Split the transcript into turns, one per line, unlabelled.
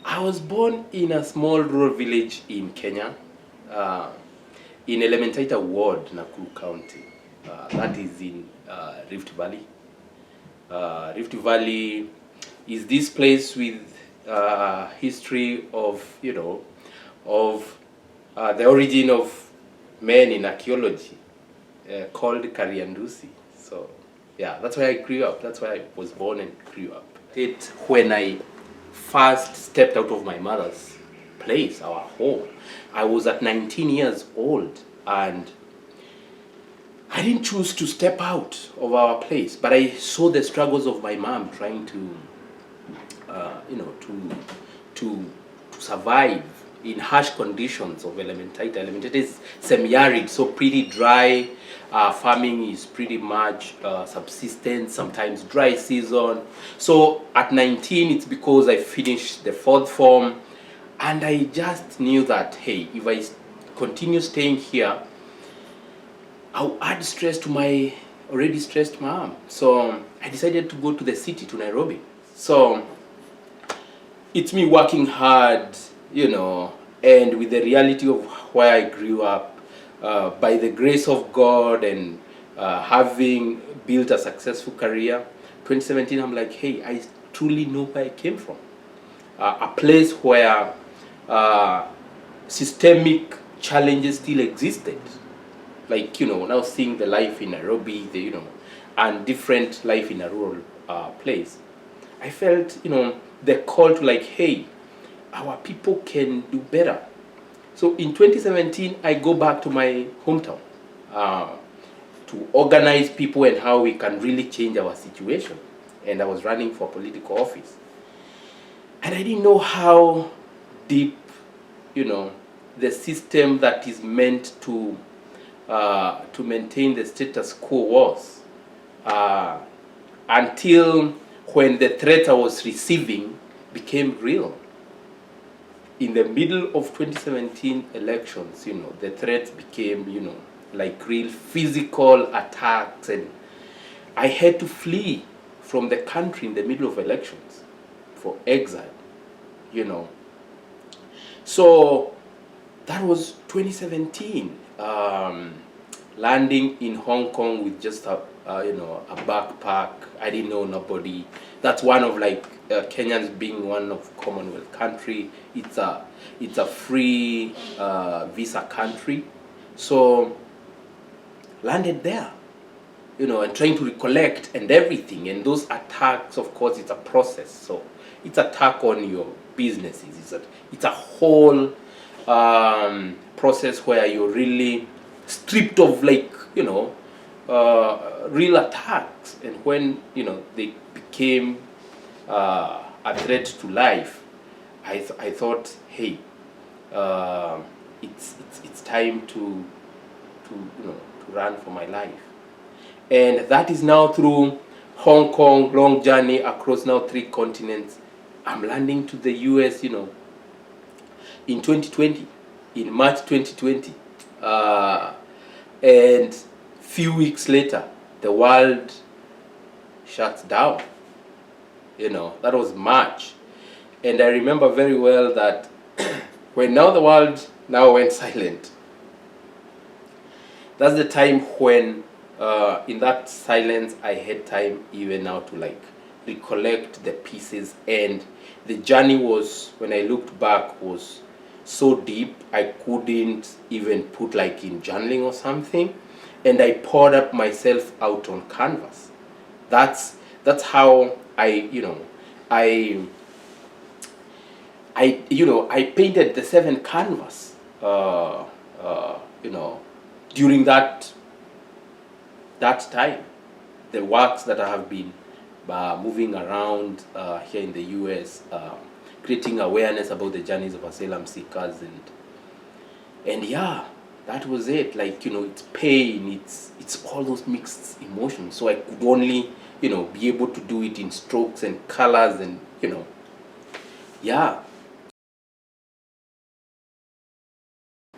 I was born in a small rural village in Kenya, uh, in Elementaita Ward, Nakuru County. That is in Rift Valley. Rift Valley is this place with history of, the origin of men in archaeology, called Kariandusi. So, yeah, that's where I grew up. That's where I was born and grew up. It when I first stepped out of my mother's place, our home. I was at 19 years old, and I didn't choose to step out of our place, but I saw the struggles of my mom trying to, to survive in harsh conditions of Elementaita. Elementaita is semi-arid, so pretty dry. Farming is pretty much subsistence, sometimes dry season. So at 19, it's because I finished the fourth form, and I just knew that, hey, if I continue staying here, I'll add stress to my already stressed mom. So I decided to go to the city, to Nairobi. So it's me working hard, and with the reality of where I grew up, by the grace of God and having built a successful career. 2017, I'm like, hey, I truly know where I came from. A place where systemic challenges still existed. Like, now seeing the life in Nairobi, and different life in a rural place. I felt, the call to like, hey, our people can do better. So in 2017, I go back to my hometown to organize people and how we can really change our situation. And I was running for political office. And I didn't know how deep, the system that is meant to maintain the status quo was. Until when the threat I was receiving became real. In the middle of 2017 elections, the threats became, like real physical attacks, and I had to flee from the country in the middle of elections for exile, So that was 2017. Landing in Hong Kong with just a backpack. I didn't know nobody. That's one of Kenyans being one of Commonwealth country. It's a free visa country. So landed there, and trying to recollect and everything. And those attacks, of course, it's a process. So it's attack on your businesses. It's a whole process where you're really stripped of real attacks. And when they became a threat to life, I thought, hey, it's time to run for my life. And that is now through Hong Kong, long journey across now 3 continents. I'm landing to the US, in 2020, in March 2020. And few weeks later, the world shuts down. That was March. And I remember very well that when now the world now went silent, that's the time when in that silence I had time even now to recollect the pieces. And the journey was, when I looked back, was so deep I couldn't even put in journaling or something. And I poured up myself out on canvas. That's how I painted the 7 canvas, during that time. The works that I have been moving around here in the US, creating awareness about the journeys of asylum seekers, and yeah, that was it. It's pain, it's all those mixed emotions. So I could only, be able to do it in strokes and colors, and yeah.